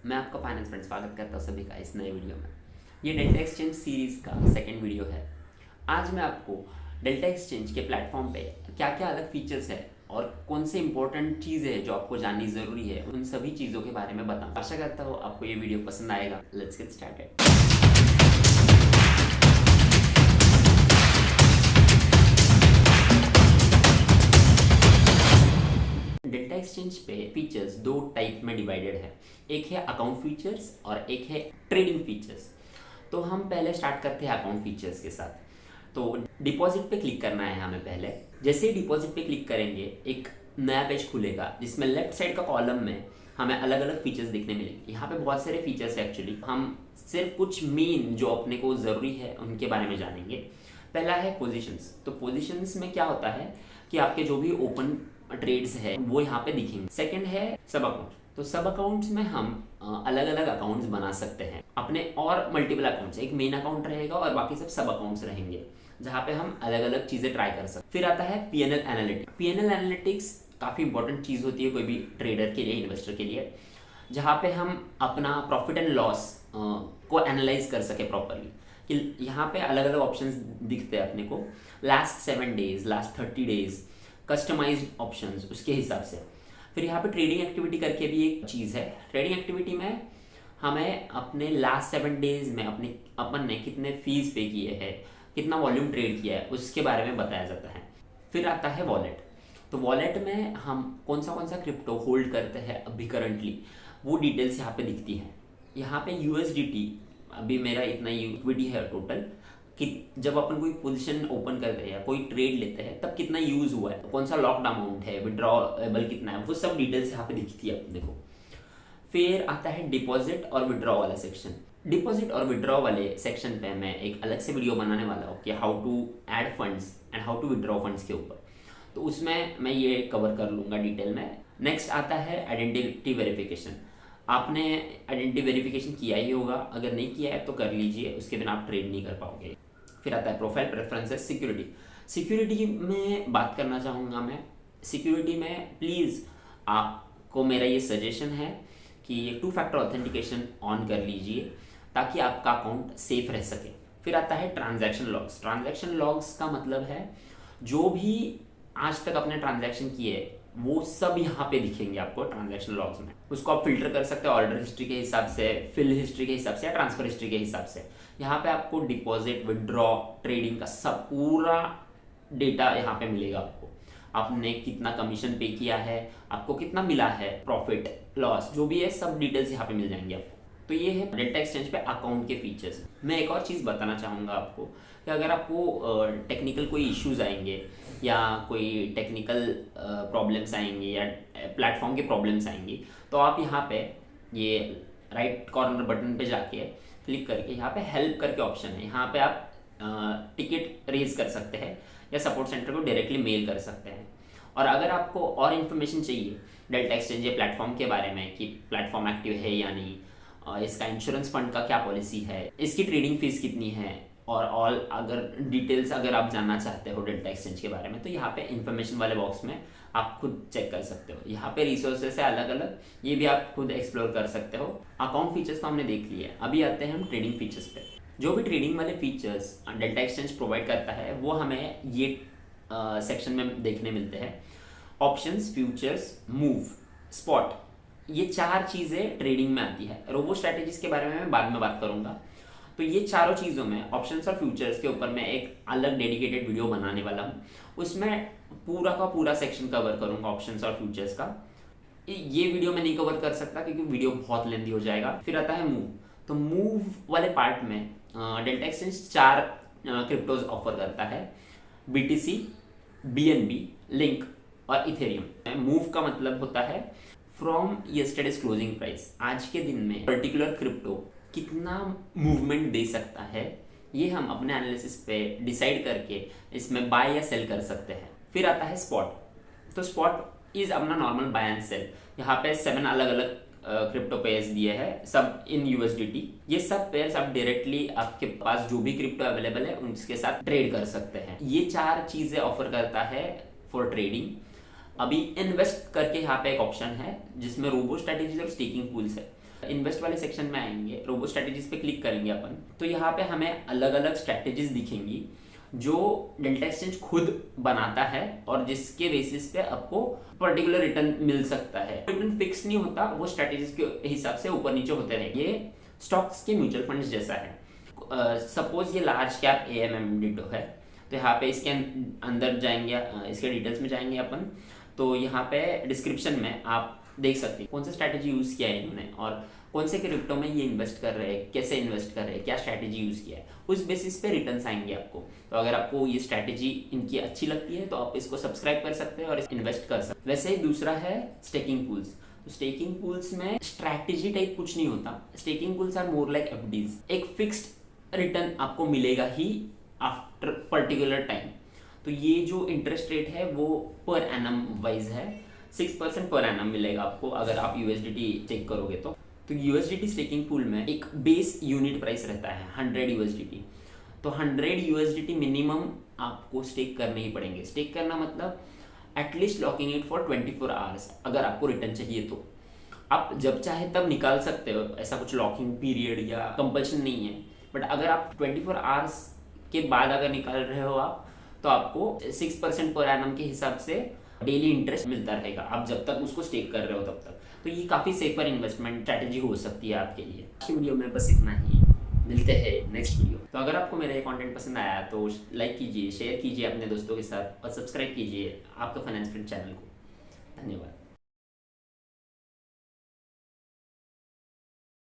मैं आपका finance friend स्वागत करता हूँ सभी का इस नए वीडियो में। ये डेल्टा एक्सचेंज सीरीज़ का सेकंड वीडियो है। आज मैं आपको डेल्टा एक्सचेंज के प्लेटफॉर्म पे क्या क्या अलग फीचर्स है और कौन से इंपॉर्टेंट चीज़ें हैं जो आपको जाननी ज़रूरी है, उन सभी चीज़ों के बारे में बताऊँ। आशा करता हूँ आपको ये वीडियो पसंद आएगा। Let's get started. Delta exchange पे फीचर्स दो टाइप में डिवाइडेड है। एक है अकाउंट फीचर्स और एक है ट्रेडिंग फीचर्स। तो हम पहले स्टार्ट करते हैं अकाउंट फीचर्स के साथ। तो डिपॉजिट पे क्लिक करना है हमें। पहले जैसे ही डिपॉजिट पे क्लिक करेंगे एक नया पेज खुलेगा जिसमें लेफ्ट साइड का कॉलम में हमें अलग अलग फीचर्स दिखने मिलेंगे। यहाँ पे बहुत सारे फीचर्स है एक्चुअली। हम सिर्फ कुछ मेन जो अपने को ज़रूरी है उनके बारे में जानेंगे। पहला है पोजीशंस। तो पोजीशंस में क्या होता है कि आपके जो भी ओपन ट्रेड्स है वो यहाँ पे दिखेंगे। सेकंड है सब अकाउंट। तो सब अकाउंट्स में हम अलग अलग अकाउंट्स बना सकते हैं अपने, और मल्टीपल अकाउंट्स। एक मेन अकाउंट रहेगा और बाकी सब अकाउंट्स रहेंगे जहाँ पे हम अलग अलग चीजें ट्राई कर सकते हैं। फिर आता है पीएनएल एनालिटिक्स। पीएनएल एनालिटिक्स काफी इंपॉर्टेंट चीज होती है कोई भी ट्रेडर के लिए, इन्वेस्टर के लिए, जहाँ पे हम अपना प्रॉफिट एंड लॉस को एनालाइज कर सके प्रॉपरली। कि यहाँ पे अलग अलग ऑप्शंस दिखते हैं अपने को, last 7 days, last 30 days, customised options उसके हिसाब से। फिर यहाँ पे ट्रेडिंग एक्टिविटी करके भी एक चीज़ है। ट्रेडिंग एक्टिविटी में हमें अपने लास्ट 7 डेज में अपन ने कितने फीस पे किए हैं, कितना वॉल्यूम ट्रेड किया है, उसके बारे में बताया जाता है। फिर आता है वॉलेट। तो वॉलेट में हम कौन सा क्रिप्टो होल्ड करते हैं अभी करंटली, वो डिटेल्स यहाँ पे दिखती है। यहाँ पे यूएसडीटी अभी मेरा इतना इक्विटी है टोटल, कि जब अपन कोई पोजीशन ओपन करते हैं या कोई ट्रेड लेते हैं तब कितना यूज हुआ है, कौन सा लॉक्ड अमाउंट है, विड्रॉएबल कितना है, वो सब डिटेल्स यहाँ पे दिखती है अपने को। फिर आता है डिपॉजिट और विड्रॉ वाला सेक्शन। डिपॉजिट और विड्रॉ वाले सेक्शन पे मैं एक अलग से वीडियो बनाने वाला हूँ कि how to add funds and how to withdraw funds के ऊपर। तो उसमें मैं ये कवर कर लूँगा डिटेल में। नेक्स्ट आता है आइडेंटिटी वेरिफिकेशन। आपने आइडेंटिटी वेरिफिकेशन किया ही होगा, अगर नहीं किया है तो कर लीजिए, उसके बिना आप ट्रेड नहीं कर पाओगे। फिर आता है प्रोफाइल प्रेफरेंसेस। सिक्योरिटी। सिक्योरिटी में बात करना चाहूँगा मैं। सिक्योरिटी में प्लीज़ आपको मेरा ये सजेशन है कि 2 फैक्टर ऑथेंटिकेशन ऑन कर लीजिए ताकि आपका अकाउंट सेफ रह सके। फिर आता है ट्रांजैक्शन लॉग्स। ट्रांजैक्शन लॉग्स का मतलब है जो भी आज तक अपने ट्रांजैक्शन किए वो सब यहाँ पे दिखेंगे आपको ट्रांजैक्शन लॉग्स में। उसको आप फिल्टर कर सकते हो ऑर्डर हिस्ट्री के हिसाब से, फिल हिस्ट्री के हिसाब से या ट्रांसफर हिस्ट्री के हिसाब से। यहाँ पे आपको डिपॉजिट, विड्रॉ, ट्रेडिंग का सब पूरा डेटा यहाँ पे मिलेगा आपको। आपने कितना कमीशन पे किया है, आपको कितना मिला है, प्रॉफिट लॉस जो भी है सब डिटेल्स यहाँ पे मिल जाएंगे आपको। तो ये है डेल्टा एक्सचेंज पे अकाउंट के फीचर्स। मैं एक और चीज़ बताना चाहूँगा आपको कि अगर आपको टेक्निकल कोई इश्यूज आएंगे या कोई टेक्निकल प्रॉब्लम्स आएंगे या प्लेटफॉर्म के प्रॉब्लम्स आएंगी, तो आप यहाँ पे ये राइट कॉर्नर बटन पे जाके क्लिक करके यहाँ पे हेल्प करके ऑप्शन है, यहाँ पे आप टिकट रेज कर सकते हैं या सपोर्ट सेंटर को डायरेक्टली मेल कर सकते हैं। और अगर आपको और इन्फॉर्मेशन चाहिए डेल्टा एक्सचेंज या प्लेटफॉर्म के बारे में कि प्लेटफॉर्म एक्टिव है या नहीं, इसका इंश्योरेंस फंड का क्या पॉलिसी है, इसकी ट्रेडिंग फीस कितनी है, और ऑल अगर डिटेल्स अगर आप जानना चाहते हो डेल्टा एक्सचेंज के बारे में, तो यहाँ पे इन्फॉर्मेशन वाले बॉक्स में आप खुद चेक कर सकते हो। यहाँ पे रिसोर्सेस है अलग अलग, ये भी आप खुद एक्सप्लोर कर सकते हो। अकाउंट फीचर्स तो हमने देख लिए, अभी आते हैं हम ट्रेडिंग फीचर्स पे। जो भी ट्रेडिंग वाले फीचर्स डेल्टा एक्सचेंज प्रोवाइड करता है वो हमें ये सेक्शन में देखने मिलते हैं। ऑप्शंस, फ्यूचर्स, मूव, स्पॉट, ये 4 चीज़ें ट्रेडिंग में आती है। रोबो स्ट्रैटेजीज के बारे में मैं बाद में बात करूंगा। तो ये चारों चीज़ों में ऑप्शंस और फ्यूचर्स के ऊपर मैं एक अलग डेडिकेटेड वीडियो बनाने वाला हूँ। उसमें पूरा का पूरा सेक्शन कवर करूँगा ऑप्शंस और फ्यूचर्स का। ये वीडियो मैं नहीं कवर कर सकता क्योंकि वीडियो बहुत लेंदी हो जाएगा। फिर आता है मूव। तो मूव वाले पार्ट में डेल्टा एक्सचेंज 4 क्रिप्टोज ऑफर करता है, BTC, BNB, लिंक और इथेरियम। मूव का मतलब होता है फ्रॉम यस्टरडेज क्लोजिंग प्राइस। आज के दिन में पर्टिकुलर क्रिप्टो कितना मूवमेंट दे सकता है, ये हम अपने एनालिसिस पे डिसाइड करके इसमें बाय या सेल कर सकते हैं। फिर आता है स्पॉट। तो स्पॉट इज अपना नॉर्मल बाय एंड सेल। यहाँ पे 7 अलग अलग क्रिप्टो पेयर्स दिए हैं, सब इन USDT। ये सब पेयर्स आप डायरेक्टली आपके पास जो भी क्रिप्टो अवेलेबल है उसके साथ ट्रेड कर सकते हैं। ये 4 चीजें ऑफर करता है फॉर ट्रेडिंग। अभी इन्वेस्ट करके यहाँ पे एक ऑप्शन है जिसमें रोबो स्ट्रेटेजीज और स्टेकिंग पूल्स है। इन्वेस्ट वाले सेक्शन में आएंगे, रोबो स्ट्रेटेजीज पे क्लिक करेंगे अपन, तो यहाँ पे हमें अलग अलग स्ट्रेटेजीज दिखेंगी जो डेल्टा एक्सचेंज खुद बनाता है और जिसके बेसिस पे आपको पर्टिकुलर रिटर्न मिल सकता है। रिटर्न फिक्स नहीं होता, वो स्ट्रेटेजीज के हिसाब से ऊपर नीचे होते रहेंगे। ये स्टॉक्स के म्यूचुअल फंड्स जैसा है। सपोज ये लार्ज कैप AMM डिटो है, तो यहाँ पे इसके अंदर जाएंगे, इसके डिटेल्स में जाएंगे अपन, तो यहाँ पे डिस्क्रिप्शन में आप देख सकते हैं कौन सा स्ट्रैटेजी यूज़ किया है इन्होंने और कौन से क्रिप्टो में ये इन्वेस्ट कर रहे हैं, कैसे इन्वेस्ट कर रहे हैं, क्या स्ट्रैटेजी यूज़ किया है, उस बेसिस पे रिटर्न्स आएंगे आपको। तो अगर आपको ये स्ट्रैटेजी इनकी अच्छी लगती है तो आप इसको सब्सक्राइब कर सकते हैं और इन्वेस्ट कर सकते हैं। वैसे ही दूसरा है स्टेकिंग पूल्स। तो स्टेकिंग पूल्स में स्ट्रैटेजी टाइप कुछ नहीं होता। Staking pools are more like FDs। एक फिक्स्ड रिटर्न आपको मिलेगा ही आफ्टर पर्टिकुलर टाइम। तो ये जो इंटरेस्ट रेट है वो पर एनम वाइज है, 6% पर एनम मिलेगा आपको अगर आप USDT चेक करोगे तो। USDT स्टेकिंग पूल में एक बेस यूनिट प्राइस रहता है 100 USDT। तो 100 USDT मिनिमम आपको स्टेक करने ही पड़ेंगे। स्टेक करना मतलब at least locking it for 24 hours. अगर आपको रिटर्न चाहिए तो आप जब चाहे तब निकाल सकते हो, ऐसा कुछ लॉकिंग पीरियड या कंपल्शन नहीं है। बट अगर आप 24 आवर्स के बाद अगर निकाल रहे हो आप, तो आपको 6% पर एनम के हिसाब से डेली इंटरेस्ट मिलता रहेगा, आप जब तक उसको स्टेक कर रहे हो तब तक। तो ये काफ़ी सेफर इन्वेस्टमेंट स्ट्रैटेजी हो सकती है आपके लिए। आज की वीडियो में बस इतना ही, मिलते हैं नेक्स्ट वीडियो। तो अगर आपको मेरा ये कंटेंट पसंद आया तो लाइक कीजिए, शेयर कीजिए अपने दोस्तों के साथ और सब्सक्राइब कीजिए आपका फाइनेंस फ्रेंड चैनल को। धन्यवाद।